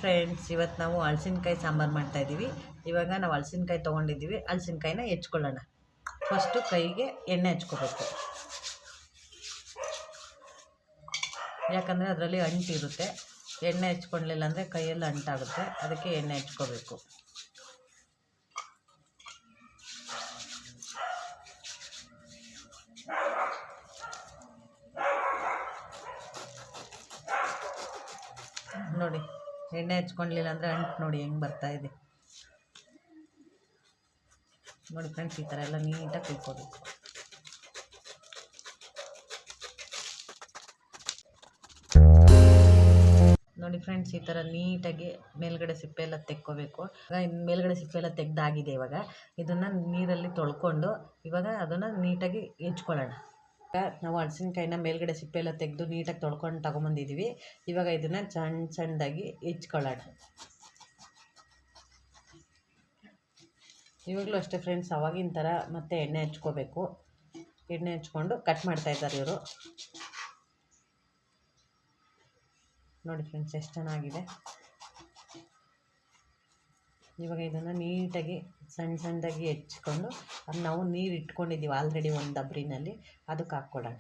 Friends, ಇವತ್ತು ನಾವು ಹಲಸಿನಕಾಯಿ ಸಾಂಬಾರು ಮಾಡ್ತಾಯಿದ್ದೀವಿ. ಇವಾಗ ನಾವು ಹಲಸಿನಕಾಯಿ ತೊಗೊಂಡಿದ್ದೀವಿ. ಹಲಸಿನಕಾಯಿನ ಹೆಚ್ಕೊಳ್ಳೋಣ. ಫಸ್ಟು ಕೈಗೆ ಎಣ್ಣೆ ಹಚ್ಕೋಬೇಕು, ಯಾಕಂದರೆ ಅದರಲ್ಲಿ ಅಂಟಿರುತ್ತೆ. ಎಣ್ಣೆ ಹಚ್ಕೊಳ್ಳಿಲ್ಲ ಅಂದರೆ ಕೈಯಲ್ಲಿ ಅಂಟಾಗುತ್ತೆ, ಅದಕ್ಕೆ ಎಣ್ಣೆ ಹಚ್ಕೋಬೇಕು. ನೋಡಿ, ಎಣ್ಣೆ ಹಚ್ಕೊಳ್ಳಿಲ್ಲ ಅಂದರೆ ಅಂಟು ನೋಡಿ ಹೆಂಗೆ ಬರ್ತಾಯಿದೆ. ನೋಡಿ ಫ್ರೆಂಡ್ಸ್, ಈ ಥರ ಎಲ್ಲ ನೀಟಾಗಿ ಕುಯ್ಕೋಬೇಕು. ನೋಡಿ ಫ್ರೆಂಡ್ಸ್, ಈ ಥರ ನೀಟಾಗಿ ಮೇಲ್ಗಡೆ ಸಿಪ್ಪೆ ಎಲ್ಲ ತೆಕ್ಕೋಬೇಕು. ಮೇಲ್ಗಡೆ ಸಿಪ್ಪೆ ಎಲ್ಲ ತೆಗ್ದಾಗಿದೆ. ಇವಾಗ ಇದನ್ನು ನೀರಲ್ಲಿ ತೊಳ್ಕೊಂಡು ಇವಾಗ ಅದನ್ನು ನೀಟಾಗಿ ಹೆಚ್ಕೊಳ್ಳೋಣ. ನಾವು ಹಲಸಿನಕಾಯಿನ ಮೇಲ್ಗಡೆ ಸಿಪ್ಪೆ ಎಲ್ಲ ತೆಗೆದು ನೀಟಾಗಿ ತೊಳ್ಕೊಂಡು ತಗೊಂಬಂದಿದ್ದೀವಿ. ಇವಾಗ ಇದನ್ನು ಸಣ್ಣದಾಗಿ ಹೆಚ್ಕೊಳ್ಳೋಣ. ಇವಾಗಲೂ ಅಷ್ಟೇ ಫ್ರೆಂಡ್ಸ್, ಅವಾಗಿನ ಥರ ಮತ್ತೆ ಎಣ್ಣೆ ಹಚ್ಕೋಬೇಕು. ಎಣ್ಣೆ ಹಚ್ಕೊಂಡು ಕಟ್ ಮಾಡ್ತಾಯಿದ್ದಾರೆ ಇವರು. ನೋಡಿ ಫ್ರೆಂಡ್ಸ್, ಎಷ್ಟು ಚೆನ್ನಾಗಿದೆ. ಇವಾಗ ಇದನ್ನು ನೀಟಾಗಿ ಸಣ್ಣದಾಗಿ ಹೆಚ್ಕೊಂಡು ಅದು ನಾವು ನೀರು ಇಟ್ಕೊಂಡಿದ್ದೀವಿ ಆಲ್ರೆಡಿ ಒಂದು ಡಬ್ರಿನಲ್ಲಿ, ಅದಕ್ಕೆ ಹಾಕ್ಕೊಳ್ಳೋಣ.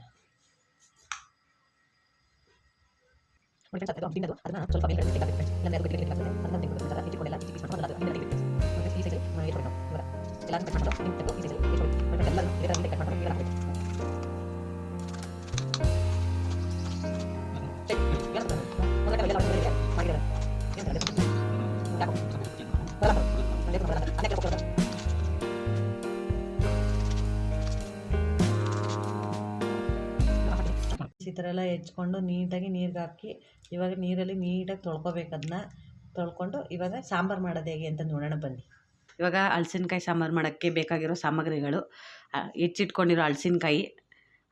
ಈ ಥರ ಎಲ್ಲ ಹೆಚ್ಕೊಂಡು ನೀಟಾಗಿ ನೀರಿಗೆ ಹಾಕಿ ಇವಾಗ ನೀರಲ್ಲಿ ನೀಟಾಗಿ ತೊಳ್ಕೊಬೇಕು. ಅದನ್ನ ತೊಳ್ಕೊಂಡು ಇವಾಗ ಸಾಂಬಾರು ಮಾಡೋದು ಹೇಗೆ ಅಂತ ನೋಡೋಣ ಬನ್ನಿ. ಇವಾಗ ಹಲಸಿನಕಾಯಿ ಸಾಂಬಾರು ಮಾಡೋಕ್ಕೆ ಬೇಕಾಗಿರೋ ಸಾಮಗ್ರಿಗಳು: ಹೆಚ್ಚಿಟ್ಕೊಂಡಿರೋ ಹಲಸಿನಕಾಯಿ,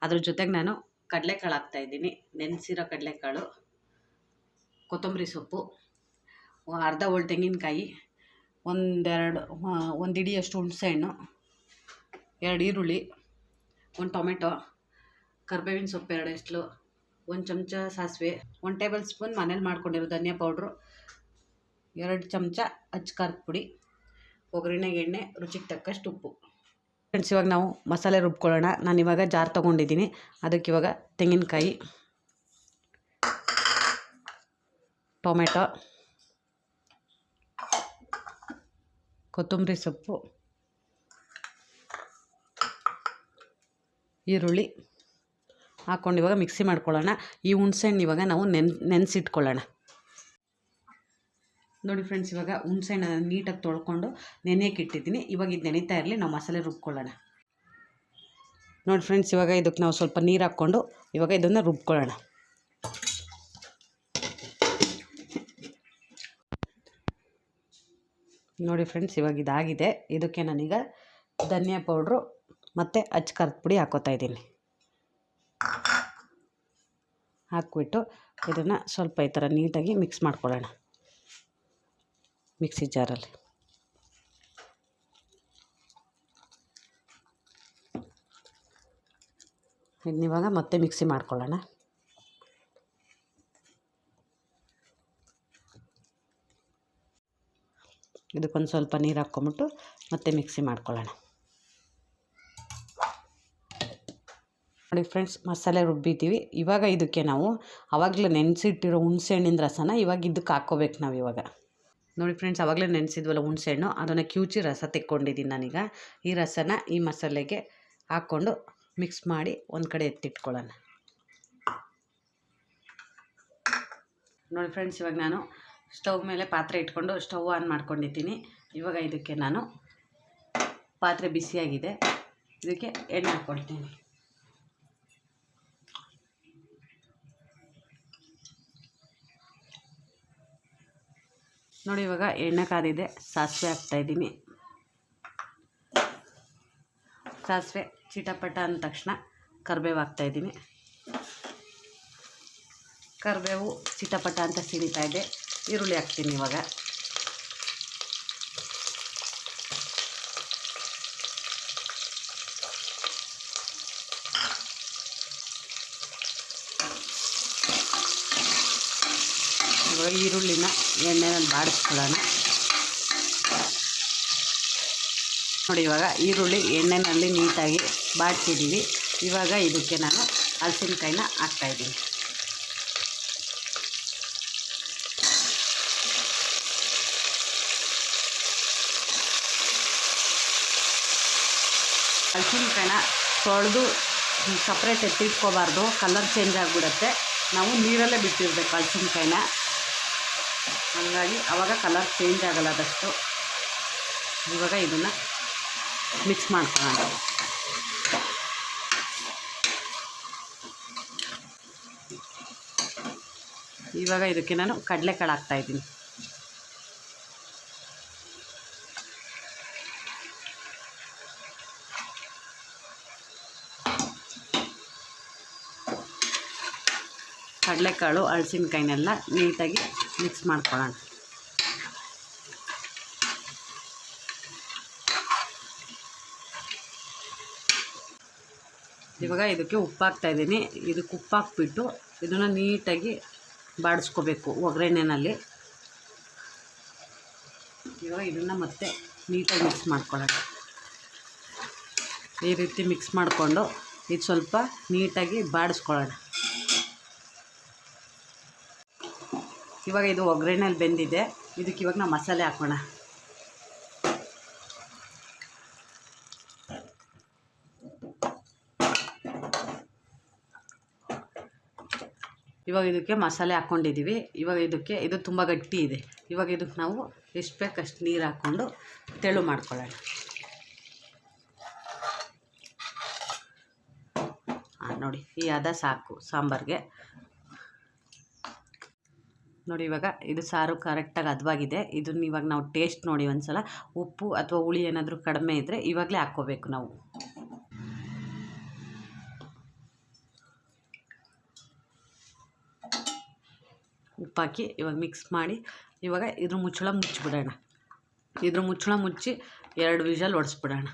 ಅದ್ರ ಜೊತೆಗೆ ನಾನು ಕಡಲೆಕಾಳು ಹಾಕ್ತಾಯಿದ್ದೀನಿ, ನೆನೆಸಿರೋ ಕಡಲೆಕಾಳು, ಕೊತ್ತಂಬರಿ ಸೊಪ್ಪು, ಅರ್ಧ ಹೋಳು ತೆಂಗಿನಕಾಯಿ, ಒಂದು ಹಿಡಿಯಷ್ಟು ಹುಣಸೆಹಣ್ಣು, 2 ಈರುಳ್ಳಿ, 1 ಟೊಮೆಟೊ, ಕರ್ಬೇವಿನ ಸೊಪ್ಪು 2 ಎಸ್ಲು, 1 ಚಮಚ ಸಾಸಿವೆ, 1 ಟೇಬಲ್ ಸ್ಪೂನ್ ಮನೇಲಿ ಮಾಡ್ಕೊಂಡಿರೋ ಧನಿಯಾ ಪೌಡ್ರು, 2 ಚಮಚ ಅಚ್ಕಾರದ ಪುಡಿ, ಒಗ್ಗರಣೆಗೆ ಎಣ್ಣೆ, ರುಚಿಗೆ ತಕ್ಕಷ್ಟು ಉಪ್ಪು. ಫ್ರೆಂಡ್ಸ್, ಇವಾಗ ನಾವು ಮಸಾಲೆ ರುಬ್ಕೊಳ್ಳೋಣ. ನಾನು ಇವಾಗ ಜಾರ್ ತೊಗೊಂಡಿದ್ದೀನಿ. ಅದಕ್ಕೆ ಇವಾಗ ತೆಂಗಿನಕಾಯಿ, ಟೊಮೆಟೊ, ಕೊತ್ತಂಬರಿ ಸೊಪ್ಪು, ಈರುಳ್ಳಿ ಹಾಕ್ಕೊಂಡು ಇವಾಗ ಮಿಕ್ಸಿ ಮಾಡ್ಕೊಳ್ಳೋಣ. ಈ ಹುಣಸೆಹಣ್ಣು ಇವಾಗ ನಾವು ನೆನೆಸಿಟ್ಕೊಳ್ಳೋಣ. ನೋಡಿ ಫ್ರೆಂಡ್ಸ್, ಇವಾಗ ಹುಣಸೆಹಣ್ಣು ನೀಟಾಗಿ ತೊಳ್ಕೊಂಡು ನೆನೆಯಕ್ಕೆ ಇಟ್ಟಿದ್ದೀನಿ. ಇವಾಗ ಇದು ನೆನೀತಾ ಇರಲಿ, ನಾವು ಮಸಾಲೆ ರುಬ್ಕೊಳ್ಳೋಣ. ನೋಡಿ ಫ್ರೆಂಡ್ಸ್, ಇವಾಗ ಇದಕ್ಕೆ ನಾವು ಸ್ವಲ್ಪ ನೀರು ಹಾಕ್ಕೊಂಡು ಇವಾಗ ಇದನ್ನು ರುಬ್ಕೊಳ್ಳೋಣ. ನೋಡಿ ಫ್ರೆಂಡ್ಸ್, ಇವಾಗ ಇದಾಗಿದೆ. ಇದಕ್ಕೆ ನಾನೀಗ ಧನಿಯಾ ಪೌಡ್ರು ಮತ್ತು ಅಚ್ಕಾರದ ಪುಡಿ ಹಾಕ್ಕೋತಾ ಇದ್ದೀನಿ. ಹಾಕ್ಬಿಟ್ಟು ಇದನ್ನು ಸ್ವಲ್ಪ ಈ ಥರ ನೀಟಾಗಿ ಮಿಕ್ಸ್ ಮಾಡ್ಕೊಳ್ಳೋಣ ಮಿಕ್ಸಿ ಜಾರಲ್ಲಿ. ಇದನ್ನಿವಾಗ ಮತ್ತೆ ಮಿಕ್ಸಿ ಮಾಡ್ಕೊಳ್ಳೋಣ. ಇದಕ್ಕೊಂದು ಸ್ವಲ್ಪ ನೀರು ಹಾಕ್ಕೊಂಬಿಟ್ಟು ಮತ್ತೆ ಮಿಕ್ಸಿ ಮಾಡ್ಕೊಳ್ಳೋಣ. ನೋಡಿ ಫ್ರೆಂಡ್ಸ್, ಮಸಾಲೆ ರುಬ್ಬಿದ್ದೀವಿ. ಇವಾಗ ಇದಕ್ಕೆ ನಾವು ಆವಾಗಲೇ ನೆನೆಸಿಟ್ಟಿರೋ ಹುಣಸೆಹಣ್ಣಿನ ರಸನ ಇವಾಗ ಇದಕ್ಕೆ ಹಾಕ್ಕೋಬೇಕು ನಾವು ಇವಾಗ. ನೋಡಿ ಫ್ರೆಂಡ್ಸ್, ಆವಾಗಲೇ ನೆನೆಸಿದ್ವಲ್ಲ ಹುಣಸೆಹಣ್ಣು, ಅದನ್ನು ಕಿವುಚಿ ರಸ ತೆಕ್ಕೊಂಡಿದ್ದೀನಿ ನಾನೀಗ. ಈ ರಸನ ಈ ಮಸಾಲೆಗೆ ಹಾಕ್ಕೊಂಡು ಮಿಕ್ಸ್ ಮಾಡಿ ಒಂದು ಕಡೆ ಎತ್ತಿಟ್ಕೊಳ್ಳೋಣ. ನೋಡಿ ಫ್ರೆಂಡ್ಸ್, ಇವಾಗ ನಾನು ಸ್ಟವ್ ಮೇಲೆ ಪಾತ್ರೆ ಇಟ್ಕೊಂಡು ಸ್ಟವ್ ಆನ್ ಮಾಡ್ಕೊಂಡಿದ್ದೀನಿ. ಇವಾಗ ಇದಕ್ಕೆ ನಾನು ಪಾತ್ರೆ ಬಿಸಿಯಾಗಿದೆ, ಇದಕ್ಕೆ ಎಣ್ಣೆ ಹಾಕ್ಕೊಳ್ತೀನಿ. ನೋಡಿ, ಇವಾಗ ಎಣ್ಣೆ ಕಾದಿದೆ, ಸಾಸಿವೆ ಹಾಕ್ತಾಯಿದ್ದೀನಿ. ಸಾಸಿವೆ ಚಿಟಪಟ ಅಂದ ತಕ್ಷಣ ಕರಿಬೇವು ಹಾಕ್ತಾಯಿದ್ದೀನಿ. ಕರಿಬೇವು ಚಿಟಪಟ ಅಂತ ಸಿಡಿತಾ ಇದೆ. ಈರುಳ್ಳಿ ಹಾಕ್ತೀನಿ ಇವಾಗ. ಇವಾಗ ಈರುಳ್ಳಿನ ಎಣ್ಣೆನಲ್ಲಿ ಬಾಡಿಸ್ಕೊಳ್ಳೋಣ. ನೋಡಿ ಇವಾಗ ಈರುಳ್ಳಿ ಎಣ್ಣೆಯಲ್ಲಿ ನೀಟಾಗಿ ಬಾಡಿಸಿದ್ದೀವಿ. ಇವಾಗ ಇದಕ್ಕೆ ನಾನು ಹಲಸಿನಕಾಯಿನ ಹಾಕ್ತಾಯಿದ್ದೀನಿ. ಹಲಸಿನಕಾಯಿನ ತೊಳೆದು ಸಪ್ರೇಟ್ ಎತ್ತಿಟ್ಕೋಬಾರ್ದು, ಕಲರ್ ಚೇಂಜ್ ಆಗಿಬಿಡುತ್ತೆ. ನಾವು ನೀರಲ್ಲೇ ಬಿಟ್ಟಿರಬೇಕು ಹಲಸಿನಕಾಯಿನ, ಹಾಗಾಗಿ ಆವಾಗ ಕಲರ್ ಚೇಂಜ್ ಆಗಲ್ಲ ಅದಷ್ಟು. ಇವಾಗ ಇದನ್ನು ಮಿಕ್ಸ್ ಮಾಡ್ಕೊಳ್ಳೋಣ. ಇವಾಗ ಇದಕ್ಕೆ ನಾನು ಕಡಲೆಕಾಳು ಹಾಕ್ತಾಯಿದ್ದೀನಿ. ಕಡಲೆಕಾಳು ಹಲಸಿನಕಾಯಿನೆಲ್ಲ ನೀಟಾಗಿ ಮಿಕ್ಸ್ ಮಾಡ್ಕೊಳ್ಳೋಣ. ಇವಾಗ ಇದಕ್ಕೆ ಉಪ್ಪು ಹಾಕ್ತಾಯಿದ್ದೀನಿ. ಇದಕ್ಕೆ ಉಪ್ಪು ಹಾಕ್ಬಿಟ್ಟು ಇದನ್ನು ನೀಟಾಗಿ ಬಾಡಿಸ್ಕೋಬೇಕು ಒಗ್ಗರಣೆನಲ್ಲಿ. ಇವಾಗ ಇದನ್ನು ಮತ್ತೆ ನೀಟಾಗಿ ಮಿಕ್ಸ್ ಮಾಡ್ಕೊಳ್ಳೋಣ. ಈ ರೀತಿ ಮಿಕ್ಸ್ ಮಾಡಿಕೊಂಡು ಇದು ಸ್ವಲ್ಪ ನೀಟಾಗಿ ಬಾಡಿಸ್ಕೊಳ್ಳೋಣ. ಇವಾಗ ಇದು ಒಗ್ಗರಣೆಯಲ್ಲಿ ಬೆಂದಿದೆ. ಇದಕ್ಕೆ ಇವಾಗ ನಾವು ಮಸಾಲೆ ಹಾಕೋಣ. ಇವಾಗ ಇದಕ್ಕೆ ಮಸಾಲೆ ಹಾಕ್ಕೊಂಡಿದ್ದೀವಿ. ಇವಾಗ ಇದಕ್ಕೆ ಇದು ತುಂಬ ಗಟ್ಟಿ ಇದೆ. ಇವಾಗ ಇದಕ್ಕೆ ನಾವು ಎಷ್ಟು ಬೇಕಷ್ಟು ನೀರು ಹಾಕ್ಕೊಂಡು ತೆಳು ಮಾಡ್ಕೊಳ್ಳೋಣ. ನೋಡಿ ಈ ಹದ ಸಾಕು ಸಾಂಬಾರಿಗೆ. ನೋಡಿ ಇವಾಗ ಇದು ಸಾರು ಕರೆಕ್ಟಾಗಿ ಹದವಾಗಿದೆ. ಇದನ್ನ ಇವಾಗ ನಾವು ಟೇಸ್ಟ್ ನೋಡಿ ಒಂದ್ಸಲ. ಉಪ್ಪು ಅಥವಾ ಹುಳಿ ಏನಾದರೂ ಕಡಿಮೆ ಇದ್ದರೆ ಇವಾಗಲೇ ಹಾಕ್ಕೋಬೇಕು ನಾವು. ಉಪ್ಪಾಕಿ ಇವಾಗ ಮಿಕ್ಸ್ ಮಾಡಿ ಇವಾಗ ಇದ್ರ ಮುಚ್ಚಳ ಮುಚ್ಚಿಬಿಡೋಣ. ಇದ್ರ ಮುಚ್ಚಳ ಮುಚ್ಚಿ 2 ವಿಷಲ್ ಹೊಡೆಸ್ಬಿಡೋಣ.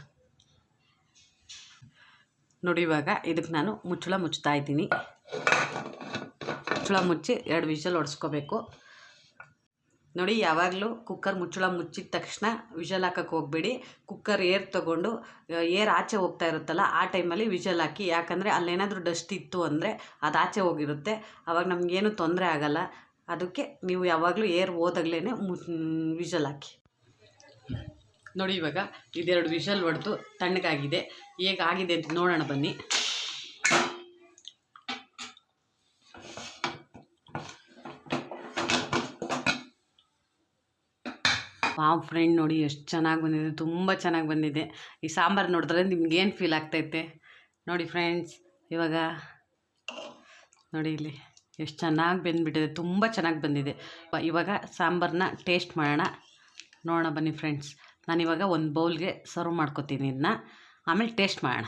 ನೋಡಿ ಇವಾಗ ಇದಕ್ಕೆ ನಾನು ಮುಚ್ಚಳ ಮುಚ್ತಾ ಇದ್ದೀನಿ. ಮುಚ್ಚಳ ಮುಚ್ಚಿ 2 ವಿಷಲ್ ಹೊಡೆಸ್ಕೋಬೇಕು. ನೋಡಿ ಯಾವಾಗಲೂ ಕುಕ್ಕರ್ ಮುಚ್ಚಳ ಮುಚ್ಚಿದ ತಕ್ಷಣ ವಿಷಲ್ ಹಾಕಕ್ಕೆ ಹೋಗಬೇಡಿ. ಕುಕ್ಕರ್ ಏರ್ ತೊಗೊಂಡು ಏರ್ ಆಚೆ ಹೋಗ್ತಾ ಇರುತ್ತಲ್ಲ ಆ ಟೈಮಲ್ಲಿ ವಿಷಲ್ ಹಾಕಿ. ಯಾಕಂದರೆ ಅಲ್ಲೇನಾದರೂ ಡಸ್ಟ್ ಇತ್ತು ಅಂದರೆ ಅದು ಆಚೆ ಹೋಗಿರುತ್ತೆ, ಆವಾಗ ನಮಗೇನು ತೊಂದರೆ ಆಗಲ್ಲ. ಅದಕ್ಕೆ ನೀವು ಯಾವಾಗಲೂ ಏರ್ ಹೋದಾಗಲೇ ವಿಷಲ್ ಹಾಕಿ. ನೋಡಿ ಇವಾಗ ಇದೆರಡು ವಿಷಲ್ ಹೊಡೆದು ತಣ್ಣಗಾಗಿದೆ. ಹೇಗಾಗಿದೆ ಅಂತ ನೋಡೋಣ ಬನ್ನಿ. ವಾವ್ ಫ್ರೆಂಡ್, ನೋಡಿ ಎಷ್ಟು ಚೆನ್ನಾಗಿ ಬಂದಿದೆ, ತುಂಬ ಚೆನ್ನಾಗಿ ಬಂದಿದೆ. ಈ ಸಾಂಬಾರು ನೋಡಿದ್ರೆ ನಿಮ್ಗೇನು ಫೀಲ್ ಆಗ್ತೈತೆ ನೋಡಿ ಫ್ರೆಂಡ್ಸ್. ಇವಾಗ ನೋಡಿ ಇಲ್ಲಿ ಎಷ್ಟು ಚೆನ್ನಾಗಿ ಬೆಂದ್ಬಿಟ್ಟಿದೆ, ತುಂಬ ಚೆನ್ನಾಗಿ ಬಂದಿದೆ. ಇವಾಗ ಸಾಂಬಾರನ್ನ ಟೇಸ್ಟ್ ಮಾಡೋಣ, ನೋಡೋಣ ಬನ್ನಿ ಫ್ರೆಂಡ್ಸ್. ನಾನಿವಾಗ ಒಂದು ಬೌಲ್ಗೆ ಸರ್ವ್ ಮಾಡ್ಕೊತೀನಿ ಇದನ್ನ, ಆಮೇಲೆ ಟೇಸ್ಟ್ ಮಾಡೋಣ.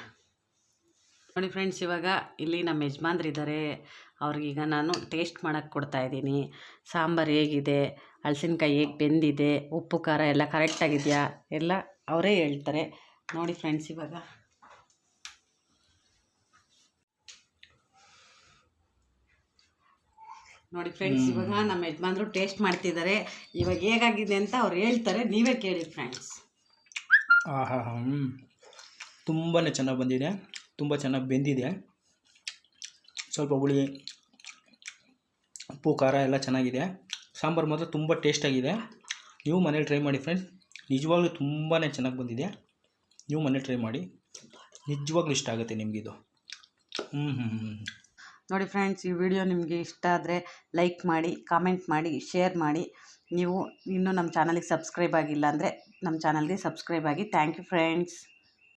ನೋಡಿ ಫ್ರೆಂಡ್ಸ್, ಇವಾಗ ಇಲ್ಲಿ ನಮ್ಮ ಯಜಮಾನ್ರಿದ್ದಾರೆ, ಅವ್ರಿಗೀಗ ನಾನು ಟೇಸ್ಟ್ ಮಾಡೋಕ್ಕೆ ಕೊಡ್ತಾಯಿದ್ದೀನಿ. ಸಾಂಬಾರು ಹೇಗಿದೆ, ಹಲಸಿನಕಾಯಿ ಹೇಗೆ ಬೆಂದಿದೆ, ಉಪ್ಪು ಖಾರ ಎಲ್ಲ ಕರೆಕ್ಟಾಗಿದೆಯಾ ಎಲ್ಲ ಅವರೇ ಹೇಳ್ತಾರೆ. ನೋಡಿ ಫ್ರೆಂಡ್ಸ್, ಇವಾಗ ನೋಡಿ ಫ್ರೆಂಡ್ಸ್, ಇವಾಗ ನಮ್ಮ ಯಜಮಾನ್ರು ಟೇಸ್ಟ್ ಮಾಡ್ತಿದ್ದಾರೆ. ಇವಾಗ ಹೇಗಾಗಿದೆ ಅಂತ ಅವ್ರು ಹೇಳ್ತಾರೆ, ನೀವೇ ಕೇಳಿ ಫ್ರೆಂಡ್ಸ್. ತುಂಬಾ ಚೆನ್ನಾಗಿ ಬಂದಿದೆ, ತುಂಬ ಚೆನ್ನಾಗಿ ಬೆಂದಿದೆ. ಸ್ವಲ್ಪ ಹುಳಿ, ಉಪ್ಪು ಖಾರ ಎಲ್ಲ ಚೆನ್ನಾಗಿದೆ. ಸಾಂಬಾರು ಮಾತ್ರ ತುಂಬ ಟೇಸ್ಟಾಗಿದೆ. ನೀವು ಮನೇಲಿ ಟ್ರೈ ಮಾಡಿ ಫ್ರೆಂಡ್ಸ್, ನಿಜವಾಗ್ಲೂ ತುಂಬಾ ಚೆನ್ನಾಗಿ ಬಂದಿದೆ. ನೀವು ಮನೇಲಿ ಟ್ರೈ ಮಾಡಿ, ನಿಜವಾಗ್ಲೂ ಇಷ್ಟ ಆಗುತ್ತೆ ನಿಮಗಿದು. ನೋಡಿ ಫ್ರೆಂಡ್ಸ್, ಈ ವಿಡಿಯೋ ನಿಮಗೆ ಇಷ್ಟ ಆದರೆ ಲೈಕ್ ಮಾಡಿ, ಕಾಮೆಂಟ್ ಮಾಡಿ, ಶೇರ್ ಮಾಡಿ. ನೀವು ಇನ್ನೂ ನಮ್ಮ ಚಾನಲ್ಗೆ ಸಬ್ಸ್ಕ್ರೈಬ್ ಆಗಿಲ್ಲ ಅಂದರೆ ನಮ್ಮ ಚಾನಲ್ಗೆ ಸಬ್ಸ್ಕ್ರೈಬ್ ಆಗಿ. Thank you friends.